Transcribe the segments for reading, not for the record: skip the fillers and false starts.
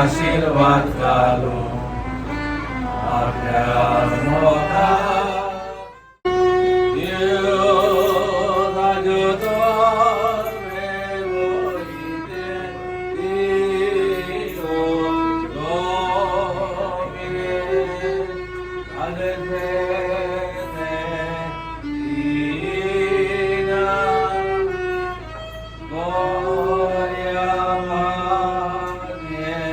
आशीर्वाद घालो आपल्या मोठा Gloria Maria,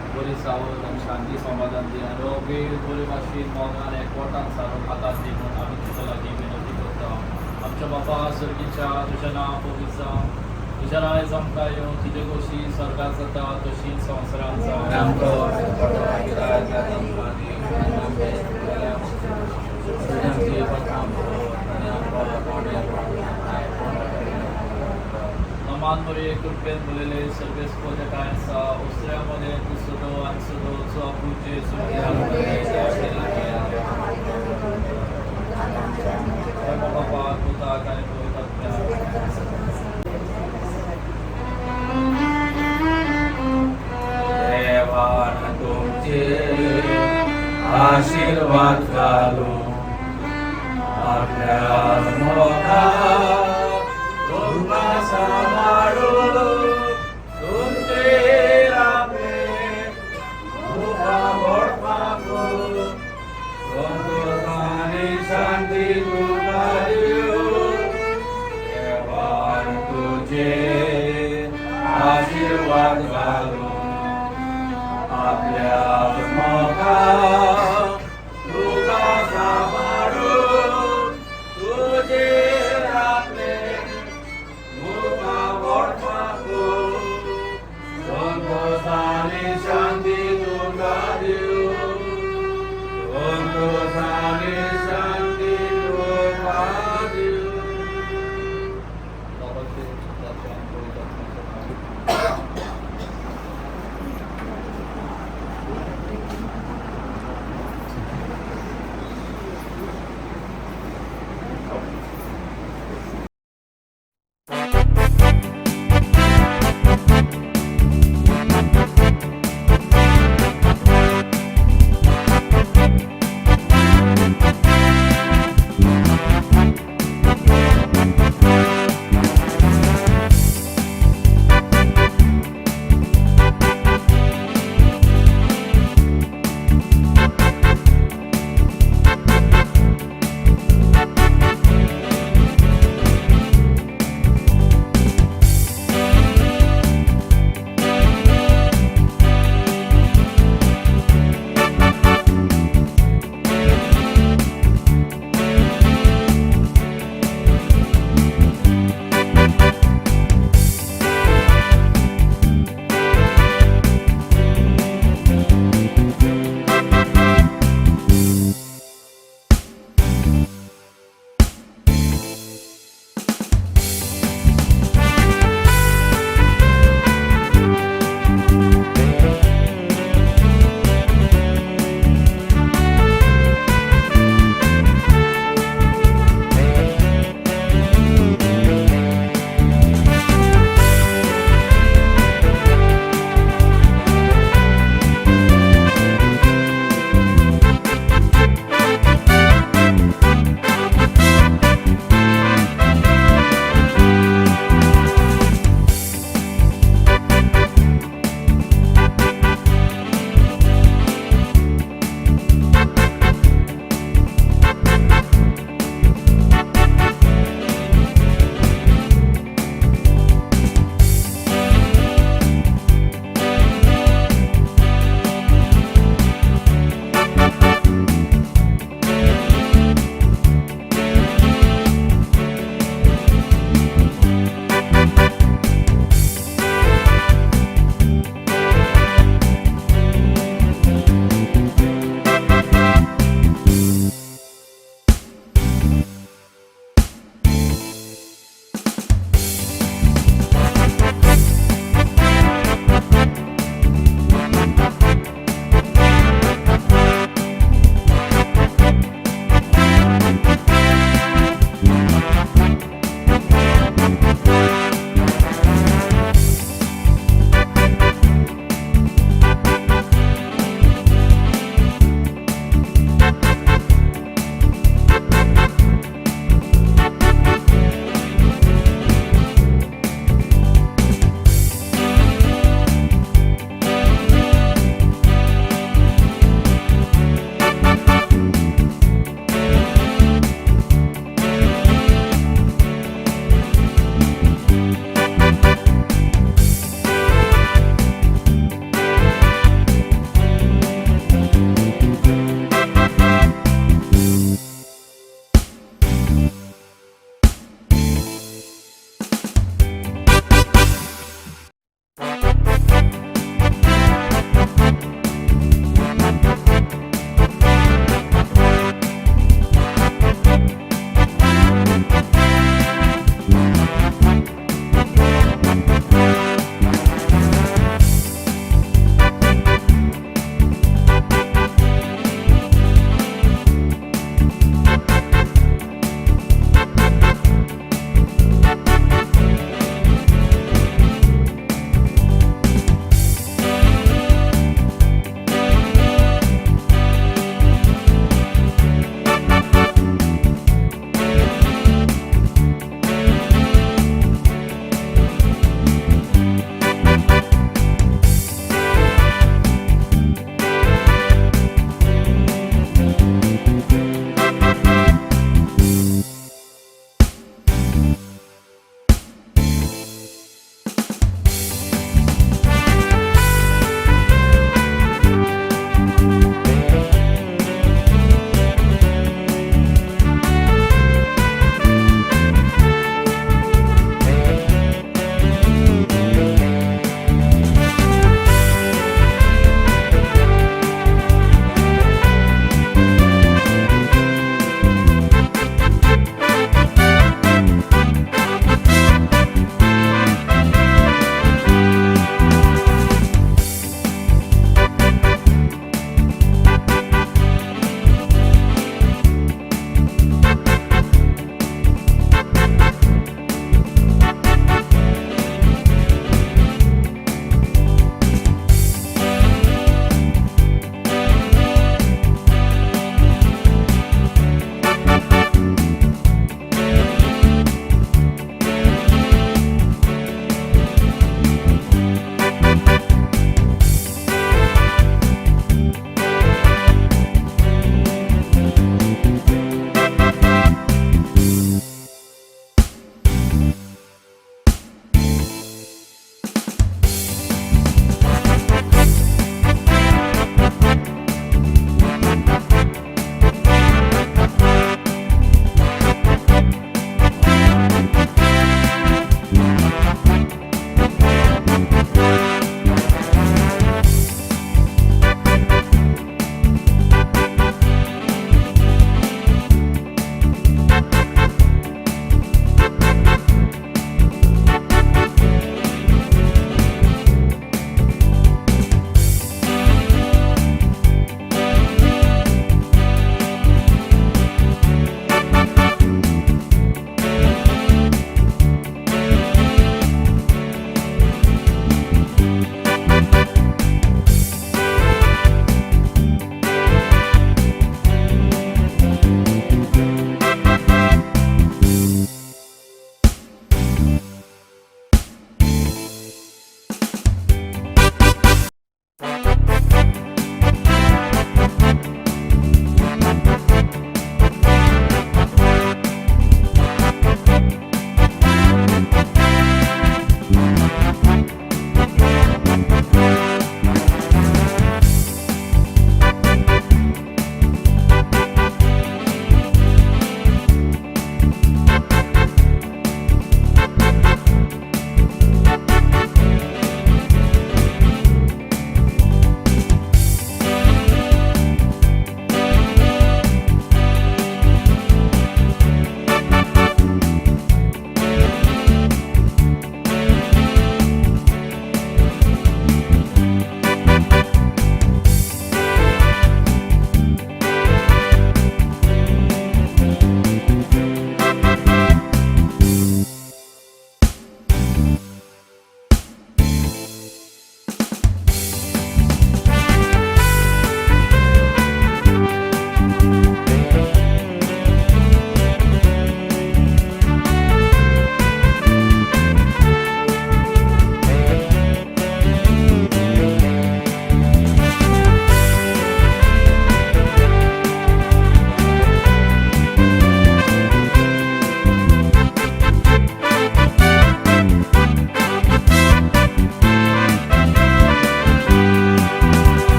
शांती समाधान दिया बोली भाषेत मोगान एकवटान सारून हातात दिवन आमी तुका लागीं विनंती करता आमच्या बापा सर्गीच्या तुजें नांव पवित्र जावं तुज्या आयज आमकां येवन तुजे कशी स्वर्गांत जाता तशी संवसारांत Aman Maria Kurpen Bulele Service for the Kansa, Austria Mode, Sudo, and Sudo, so Apuche, Papa, Kuta, देवान तुमचे आशीर्वाद घालू आपल्या मोठा तुमका सांभाळू तुमचे रामे तुका ओळखाकू संतोषाने शांती तुका देऊ देवान तुझे आशीर्वाद घालू आपल्या मोठा तुका सांभाळू तुझे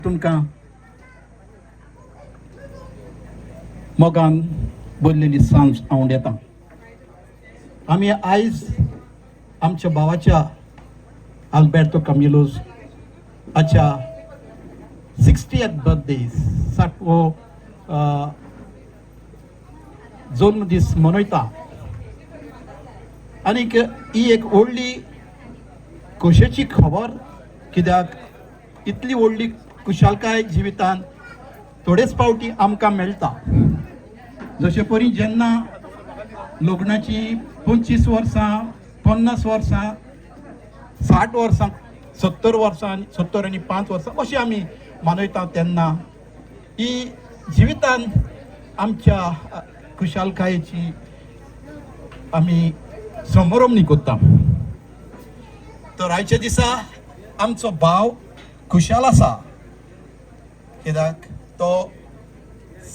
तुमकां मोगान बोललेली सांज हांव येता. आमी आयज आमच्या भावाच्या आल्बर्टो कामिलोस हाच्या 60th बर्थडे 60वो जल्म दीस मनयता. आनीक ही एक व्हडली खोशेची खबर, कित्याक इतली व्हडली खुशालकाय जिवितान थोडेच फावटी आमकां मेळटा. जशे परी जेन्ना लग्नाची 25 वर्सां 50 वर्सां 60 वर्सां 70 वर्सां 70 आनी 5 वर्सां अशी आमी मनयता, तेन्ना ही जिवितान आमच्या खुशालकायेची आमी समारंभ करता. तर आयच्या दिसा आमचो भाव खुशाल आसा, कित्याक तो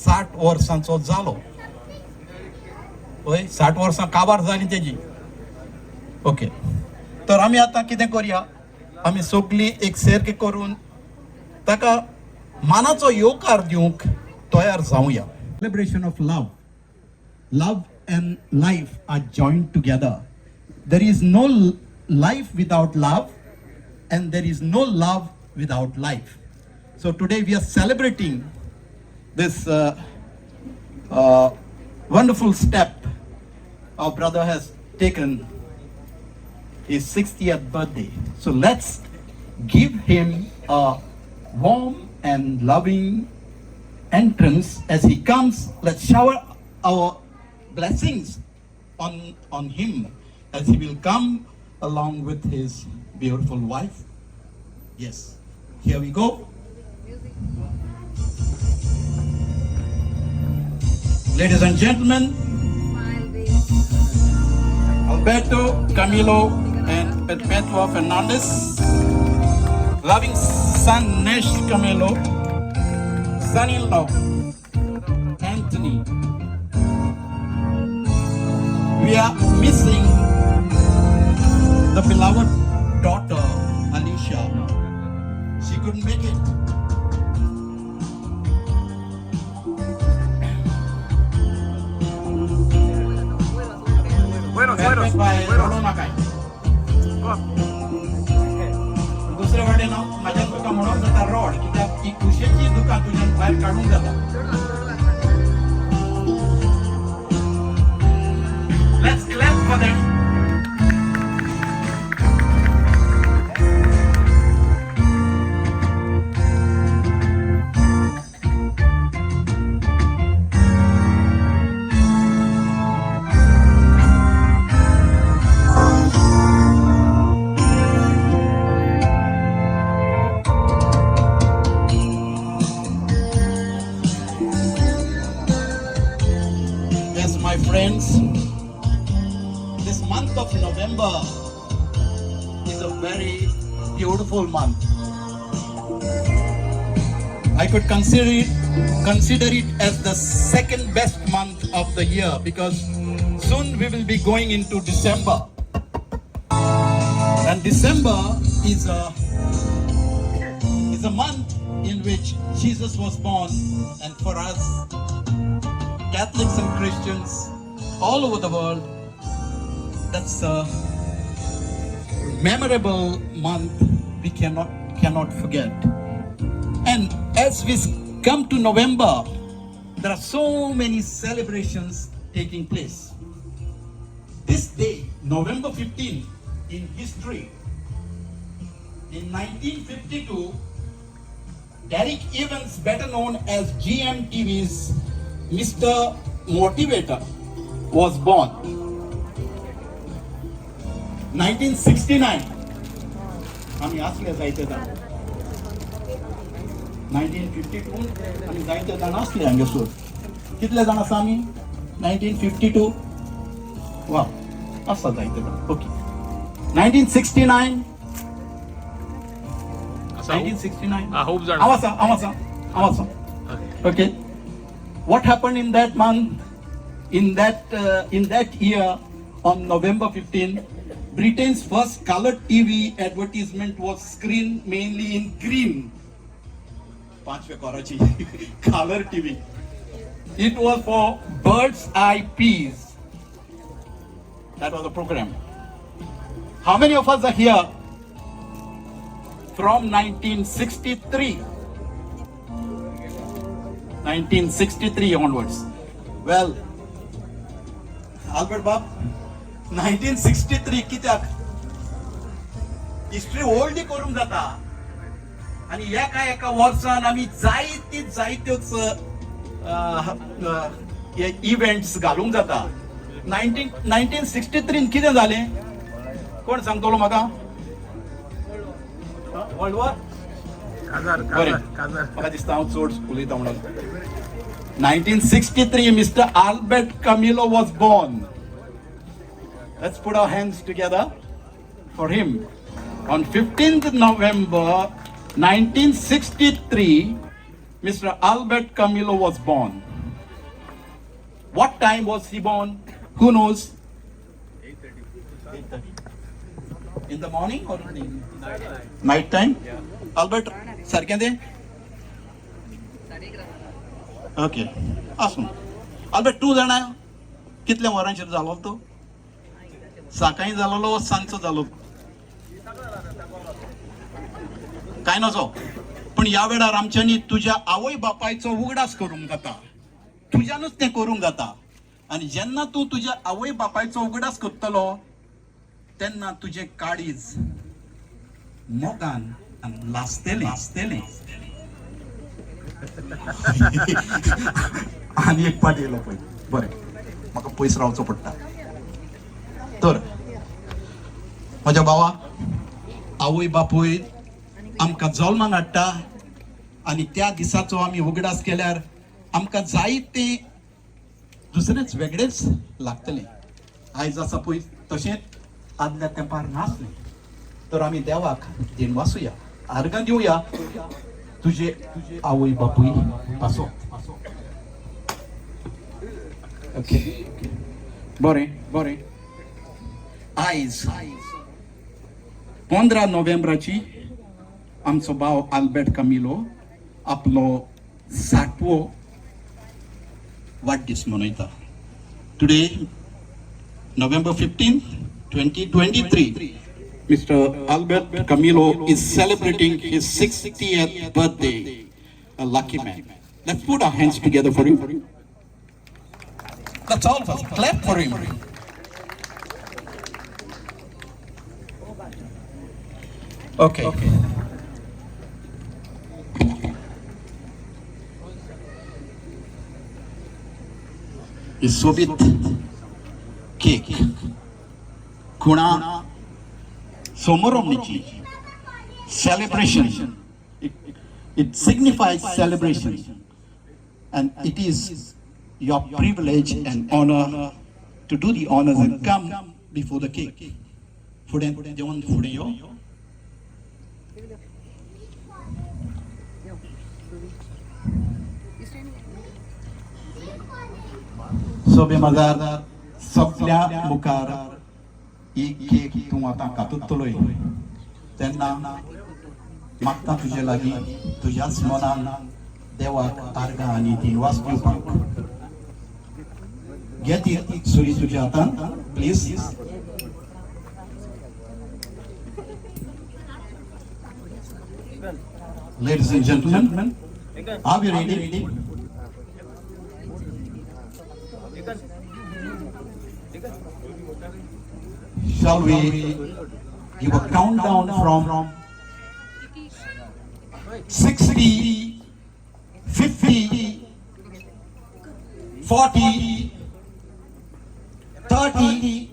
60 वर्सांचो जालो. पळय 60 वर्सां काबार जाली तेजी. ओके, तर आमी आतां कितें करया, आमी सगळीं एक सेर्क करून ताका मानाचो येवकार दिवंक तयार जावया. Celebration of love. Love and life are joined together. There is no life without love, and there is no love without life. So today we are celebrating this wonderful step our brother has taken, his 60th birthday. So let's give him a warm and loving entrance as he comes. Let's shower our blessings on him as he will come along with his beautiful wife. Yes, here we go. Ladies and gentlemen, Alberto Camilo and Perpetua Fernandez, loving son Nesh Camilo, son-in-law Anthony. We are missing the beloved daughter Alicia. She couldn't make it. दुसरे वाटेन म्हाज्यान तुका म्हणून जाता road, कित्याक ही खुशेची दुकां तुज्यान भायर काडूंक जाता. Let's clap for them. Yes, my friends. This month of November is a very beautiful month. I could consider it as the second best month of the year, because soon we will be going into December. And December is a month in which Jesus was born, and for us Catholics and Christians all over the world, that's a memorable month we cannot forget. And as we come to November, there are so many celebrations taking place. This day, November 15, in history, in 1952, Derek Evans, better known as GMTV's Mr. Motivator, was born. 1969, आम्ही असले जायते जाण 1952 आम्ही जायते जाण असले हांगेसूर. कितले जाण आसा आमी? 1952 वा आसा जायते जाण. Okay, 1969 Awasa. Okay, what happened in that month, in that year, on November 15, Britain's first colored TV advertisement was screened mainly in green. 5व्या कोराची color TV. It was for Bird's Eye Peas. That was the program. How many of us are here from 1963? 1963 onwards. Well, Albert Bob, 1963 कित्याक history old करूंक जाता आणि एका वर्सान आमी जायत्योच events घालूंक जाता. 1963 कितें जालें कोण सांगतलो म्हाका? वर्ल्ड वॉर बरें म्हाका दिसता हांव चड उलयता म्हणून. 1963 Mr. Albert Camilo was born. Let's put our hands together for him. On 15th November 1963, Mr. Albert Camilo was born. What time was he born? Who knows? 8:30. In the morning or in the night time? Albert, सारकें तें? Okay. आसूं. Albert, तूं जाणा कितल्या वरांचेर जालो तो? सकाळी जालोलो सांजचो जालो? काय नजो पण ह्या वेळार आमच्यांनी तुज्या आवय बापायचो उगडास करूंक जाता. तुज्यानूच तें करूंक जाता. आनी जेन्ना तूं तुज्या आवय बापायचो उगडास करतलो तेन्ना तुजें काळीज मोगान आनी लासतलें. आनी एक पाट येयलो पळय. बरें म्हाका पयस रावचो पडटा. तर म्हज्या भावा आवय बापूय आमकां जल्माक हाडटा आनी त्या दिसाचो आमी उगडास केल्यार आमकां जायते दुसरेंच वेगळेंच लागतलें. आयज आसा पळय तशेंच आदल्या तेंपार नासलें. तर आमी देवाक देण वासुया, आर्गां दिवया. तुजे आवय बापूय आसो. ओके बरें. आयज 15 नोव्हेंबराची आमचो भाव आल्बर्ट कामिलो आपलो 60वो वाडदीस मनयता. Today November 15th, 2023, Mr. Albert Camilo is celebrating his 60th birthday. A lucky man. Let's put our hands together for him. Let's all of us clap for him. Okay. ही सोबीत cake खुणा सोमरोमणीची celebration. It signifies celebration, and it is your privilege and honor to do the honors and come before the cake. Fuden yo. सोबे मजार सगळ्या मुखार ही cake तूं आतां कातुतलोय तेन्ना मागता तुजे लागीं तुज्याच मनान देवाक आर्गां आनी दिनवास दिवपाक. घे ती सुरी तुज्या हातान please. Ladies and gentlemen, are we ready? Shall we give a countdown from 60, 50, 40, 30,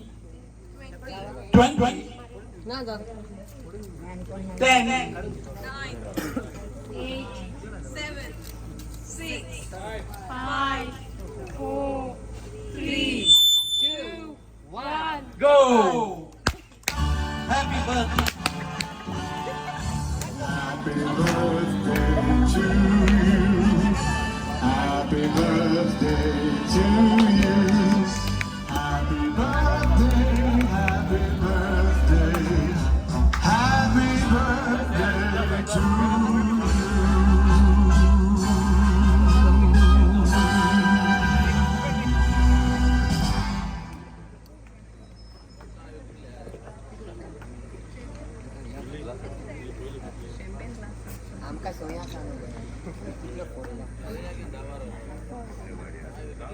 20, 10, 9, 8, 7, 6, 5, 4, 3, 2, 1. go! Happy birthday! Happy birthday to you. Happy birthday to you. Happy birthday, happy birthday. Happy birthday to you.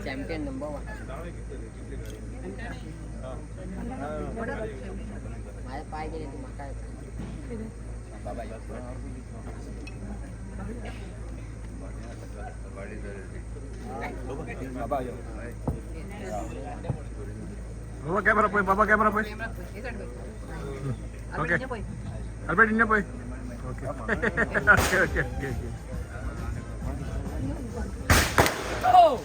Champion number 1 माझे पाय गेले तू माका Bawa kamera poy, bawa kamera poy. Okay. Albert ini poy. Okay. Okay. Oh!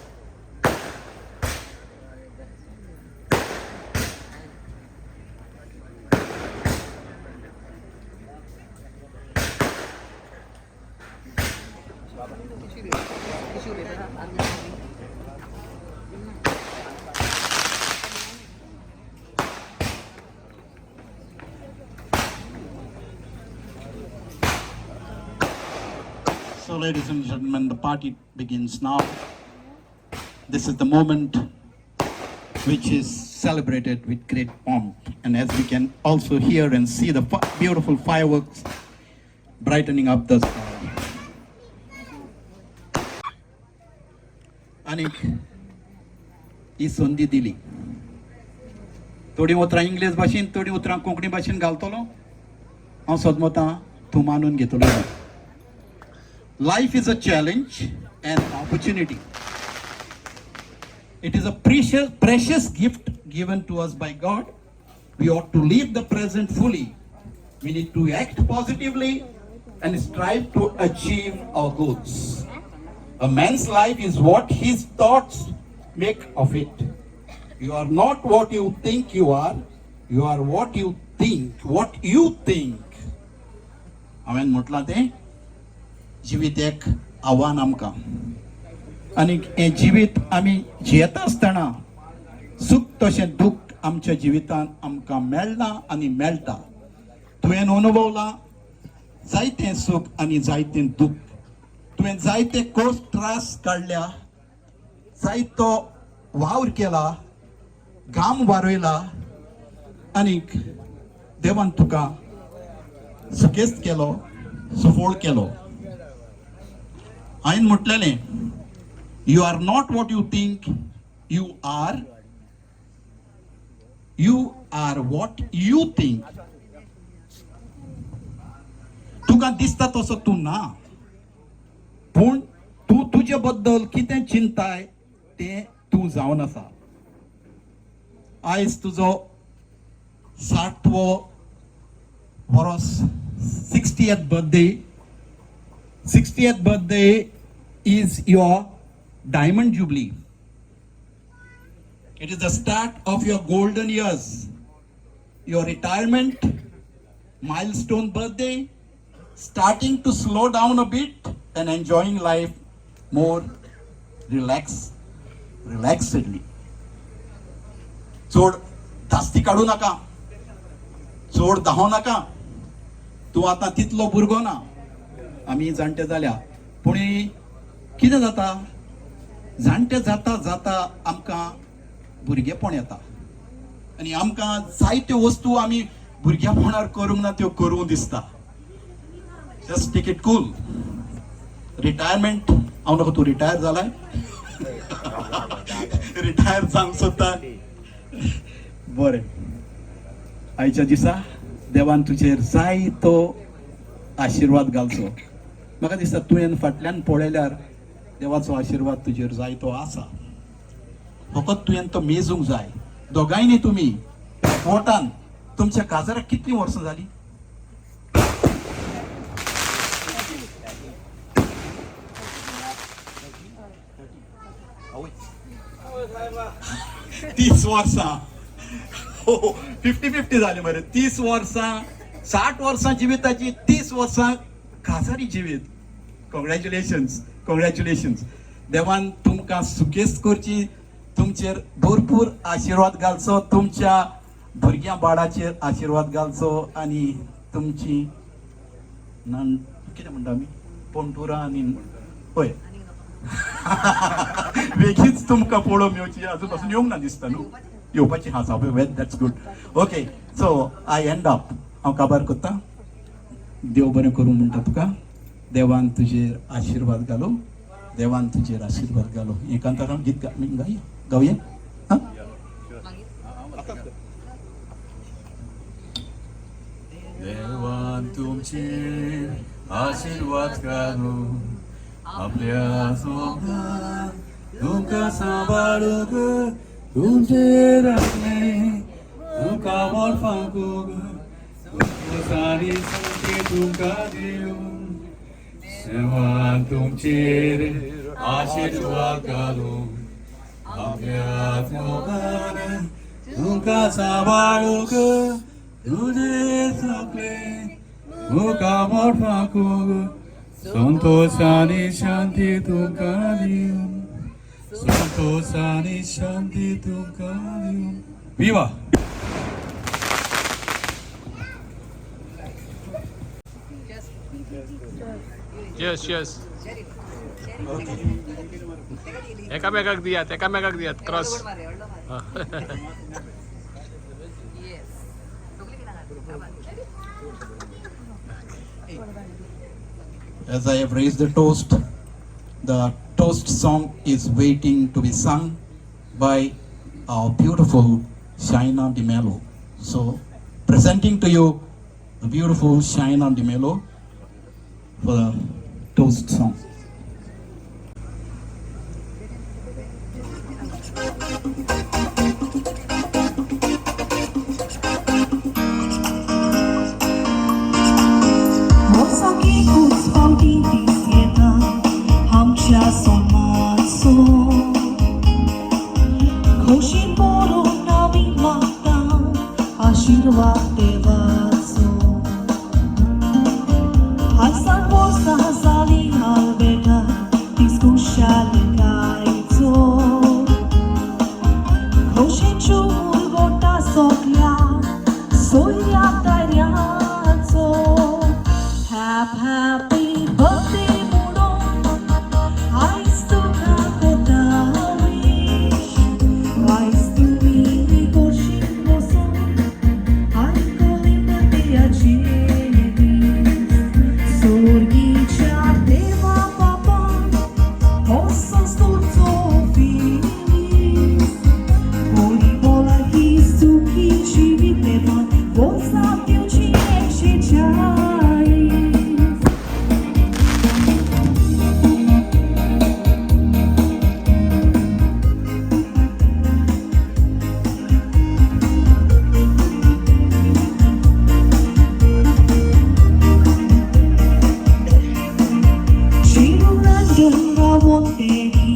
So, ladies and gentlemen, the party begins now. This is the moment which is celebrated with great pomp. And as we can also hear and see the beautiful fireworks brightening up the sky. आणि ही संधी दिली. थोडी उतरां English भाशेन, थोडी उतरां कोंकणी भाशेन घालतलो. हांव सदमतां तूं मानून घेतलो. Life is a challenge and opportunity. It is a precious gift given to us by God. We ought to live the present fully. We need to act positively and strive to achieve our goals. A man's life is what his thoughts make of it. You are not what you think you are. You are what you think. What you think. Amen. म्हटला ते जिवीत एक आव्हान आमकां आनी हें जिवीत आमी जियेता आसतना सुख तशें दुख आमच्या जिवितांत आमकां मेळना आनी मेळटा. तुवें अनुभवलां जायतें सुख आनी जायतें दुख. तुवें जायते कोस त्रास काडल्या, जायतो वावर केला, घाम वारयला आनीक देवान तुका सुकेस्त केलो, सफोळ केलो. हांवें म्हटलेलें, you are not what you think, you are what you think. तुका दिसता तसो तूं ना, पूण तूं तुजे बद्दल कितें चिंताय तें तूं जावन आसा. आयज तुजो 60वो verse, 60th birthday. 60th birthday is your diamond jubilee. It is the start of your golden years. Your retirement milestone birthday, starting to slow down a bit and enjoying life more relaxedly. चोड धास्ती काडू नाका, चोड धांव नाका. तूं आतां तितलो भुरगो ना. आमी जाणटे जाल्या, पूण कितें जाता, जाणटे जाता जाता आमकां भुरगेपण येता आनी आमकां जायत्यो वस्तू आमी भुरगेपणार करूंक ना त्यो करूं दिसता. Just take it cool. Retirement, हांव नाका तूं रिटायर जालाय, रिटायर जावंक सोदता. बरें, आयच्या दिसा देवान तुजेर जायतो आशिर्वाद घालचो. म्हाका दिसता तुवें फाटल्यान पळयल्यार देवाचो आशिर्वाद तुजेर जायतो आसा. फकत तुवें तो मेजूंक जाय. दोगांयनी तुमी पोटान तुमच्या काजाराक कितलीं वर्सां जालीं? 30 वर्सां. 50-50 जाली मरे. 30 वर्सां, 60 वर्सां जिविताची, 30 वर्सां काजारी जिवीत. कॉंग्रॅच्युलेशन्स. देवान तुमकां सुकेस्त करची, तुमचेर भरपूर आशिर्वाद घालचो, तुमच्या भुरग्यां बाळाचेर आशिर्वाद घालचो आनी तुमची कितें म्हणटा आमी पोंटुरां आनी पळय वेगळीच तुमकां पळोवंक मेळची. अजून पासून येवंक ना दिसता न्हू? येवपाची हा Sao well, that's good. Okay, so I and up. हांव काबार करता. देव बरें करूं म्हणटा तुका. देवान तुझे आशीर्वाद घालो, देवान तुझे आशीर्वाद घालो. एकांताराम गीत गाऊया. हा? देवान तुमचे आशीर्वाद घालो, आपल्या सोबत तुमका सांभाळू ग, तुमचे राखणे तुमका मोडफांकू ग, तुमका सारी संती तुमका देऊ. देवान तुमचेर आशीर्वाद घालो, आपल्या सोबत तुमका सांभाळू ग, तुझे सगळे तुका मोडफांकू ग, संतोष आणि शांती तुमका देऊ, संतोष आणि शांती तुमका देऊ. विवा. यस यस एकामेकाक दियात cross. As I have raised the toast song is waiting to be sung by our beautiful Shaina Di Mello. So, presenting to you the beautiful Shaina Di Mello for the toast song. आशीर्वाद देवाचो हालचाल पोसा जाली हाल बेटा दिसकुशाल गायचो खोशेच्यो मुरगोटा सोगल्या सोयऱ्या ताऱ्याचो happy birthday म्हणून आयज तुका कोता wish आयज तुमी खोशेन बसून Sorgicia deva papa, posso stuzzo feliz. Ori bola hisu ki ci videva, possa più ci esce giai. Monteri,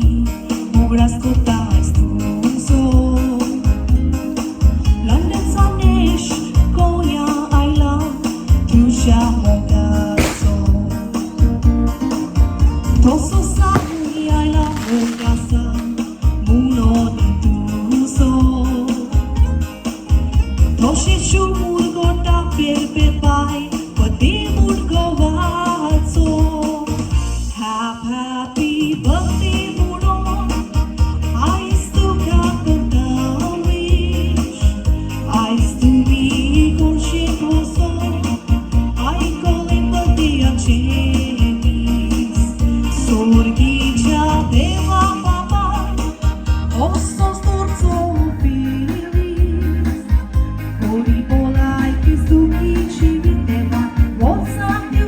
mugras kotais tunzo. London Sanesh, Koya Aila, Tusha Mogaso. Toso Sani Aila Mogasa, Muno de Tuzo. Toshe Shumur Gota Perpe Pai, Pati Murgovazo. Happy birthday, Muron. I still got the wish. I still be Gorship also. I call him birthday of James. Sorgicia deva papa. Osso storzo feliz. Ori bola che suki ci videva. What's up, you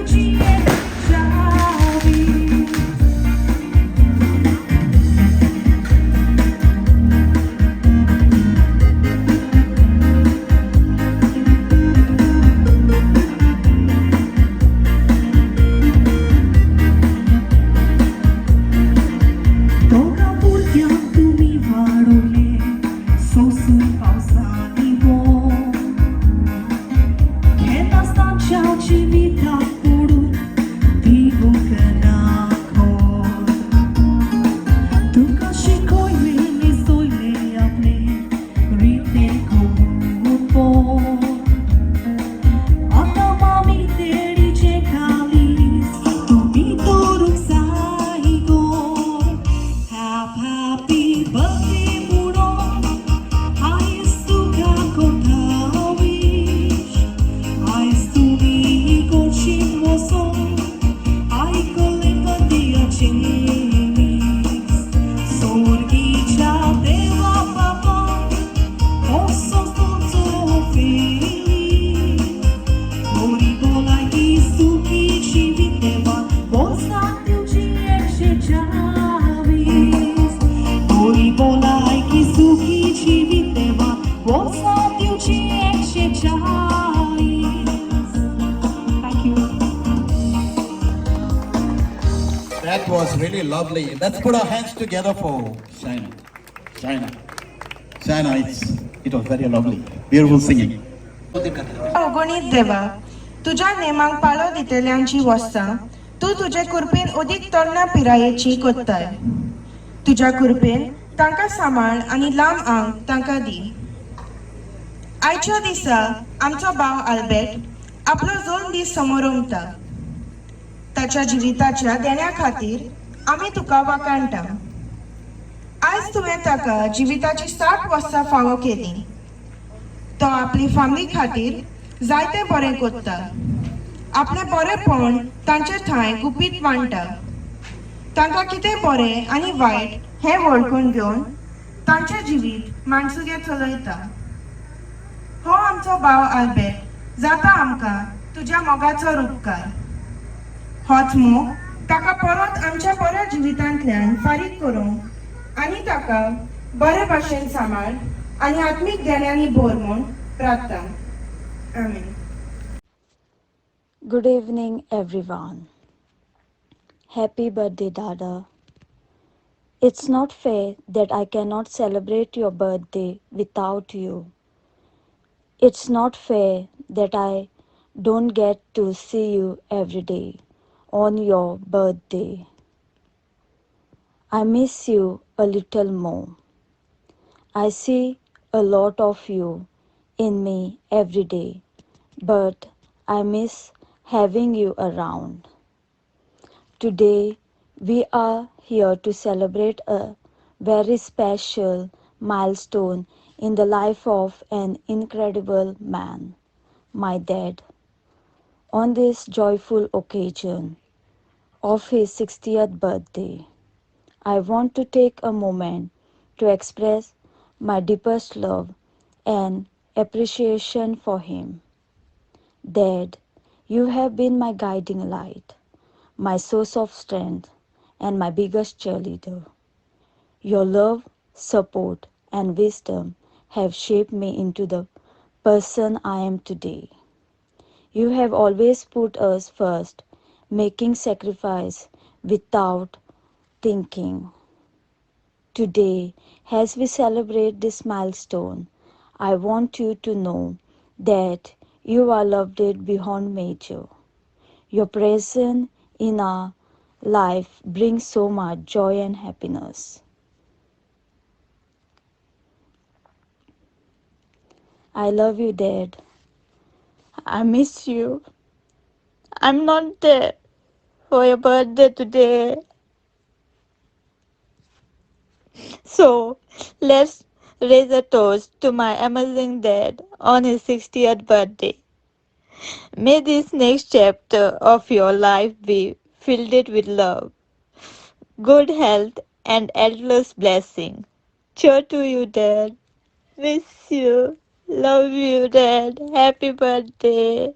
That was really lovely. Let's put our hands together for Shaina. Shaina, it was very lovely. Beautiful singing. अवगणित देवा तुझ्या नेमांक पाळो दितल्यांची वस्तां तूं तुजे कुर्पेन अदीक तरण्या पिरायेची कोत्ताय तुझ्या कुर्पेन तांकां सांबाळ आनी लांब आंग तांकां दी आयच्या दिसा आमचो भाव आल्बर्ट आपलो 2 दीस समोर उमता ताच्या जिविताच्या देण्या खातीर आमी तुका वाकाणटा आयज तुवें ताका जिविताची 60 वर्सां फावो केली तो आपली फॅमिली खातीर जायते बरें कोत्ता आपले बरेपण तांचे थंय गुपीत मांडटा तांकां कितें बरें आनी वायट हें वळखून घेवन तांचें जिवीत माणसुगे चलयता हो आमचो भाव आल्बर्ट जाता आमकां तुज्या मोगाचो उपकार होच मोग ताका परत आमच्या बऱ्या जिवितांतल्यान फारीक करूंक आनी ताका बरे भाशेन सांबाळ आनी आत्मीक देण्यांनी भर म्हूण प्रार्थना आमेन Good evening, everyone. Happy birthday, Dada. It's not fair that I cannot celebrate your birthday without you. It's not fair that I don't get to see you every day on your birthday. I miss you a little more. I see a lot of you in me every day, but I miss having you around. Today, we are here to celebrate a very special milestone in the life of an incredible man, my dad. On this joyful occasion of his 60th birthday, I want to take a moment to express my deepest love and appreciation for him. Dad, you have been my guiding light, my source of strength, and my biggest cheerleader. Your love, support, and wisdom have shaped me into the person I am today. You have always put us first, making sacrifice without thinking. Today, as we celebrate this milestone, I want you to know that you are loved beyond measure. Your presence in our life brings so much joy and happiness. I love you, Dad. I miss you. I'm not there for your birthday today. So, let's raise a toast to my amazing dad on his 60th birthday. May this next chapter of your life be filled with love, good health, and endless blessing. Cheer to you, Dad. Miss you. Love you, Dad. Happy birthday.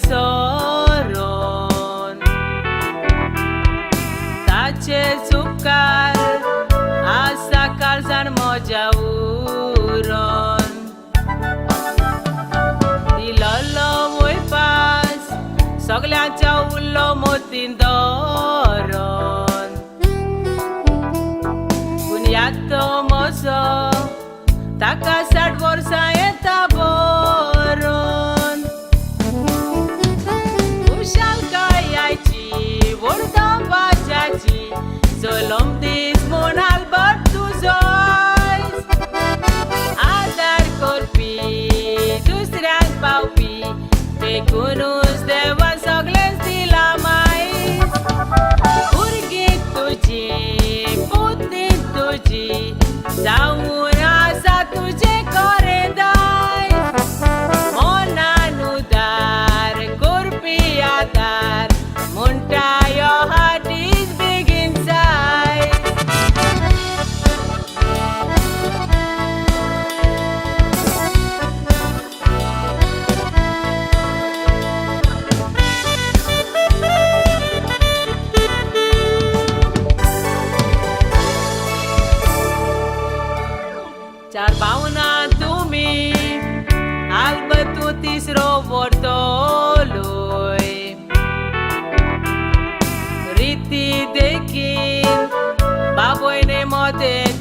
Soron ताचे चुकार आसा काळजान म्हज्या उरोन दिलोलो वयपास सगल्यांच्या उरलो मोतीन दरोन पूण याद म्हजो ताका 60 वर्सां येता बरोन Zolom dis mon Albert tuzois Adar corpi Dustrian paupi Pe cunus de van sogles di la mais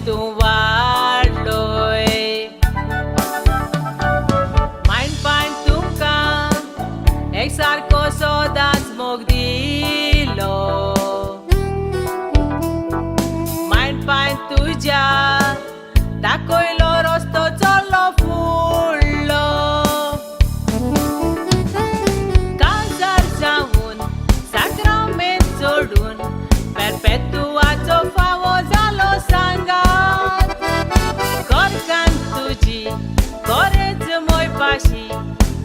तूं वाडलोय मायंडपान तुमकां एक सारको सदांच मोग दिलो मायंडपान तुज्या दाखयलो रस्तो चल्लो फुडलो काजार जावन साक्रामेंत सोडून परपेतुआचो फावो जालो सांगात कोरकान तुजी कोरेज मोयपाशी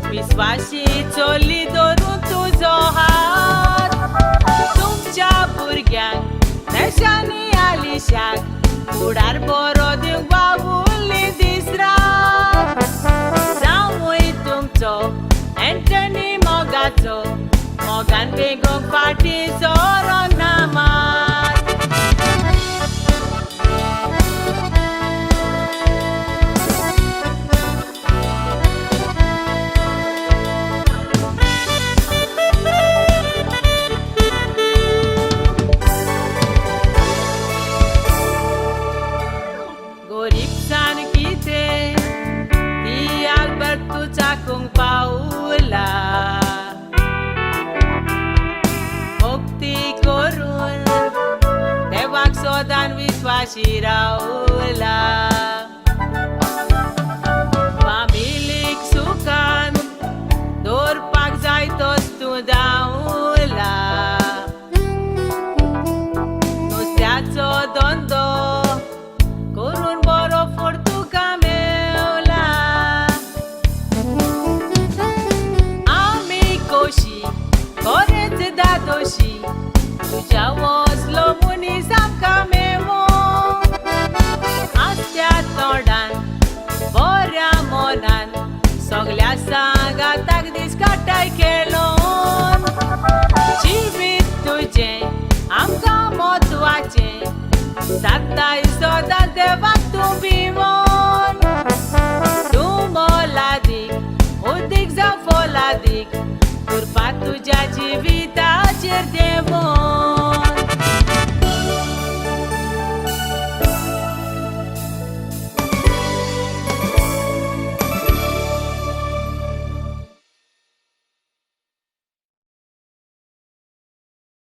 विस्वाशी चोली धरून तुजो हात तुमच्या भुरग्यांक नेशांनी आलिशाक फुडार बरो दिवंक बाबुल्ली दिसरात जावूय तुमचो एंटनी मोगाचो मोगान बेगोक फाटी सोरो ना मात गोरीबसान कितें ती आल्बर्टू चाकूंक पावला भक्ती करून देवाक सोदान विश्वासी रावला फामिलीक सुखान दवरपाक जाय तोच तूं धांवला नुस्त्याचो धंदो करून बरो फूड तुका मेवला आमी कोशी खरेंच दादोशी तुज्या वसलो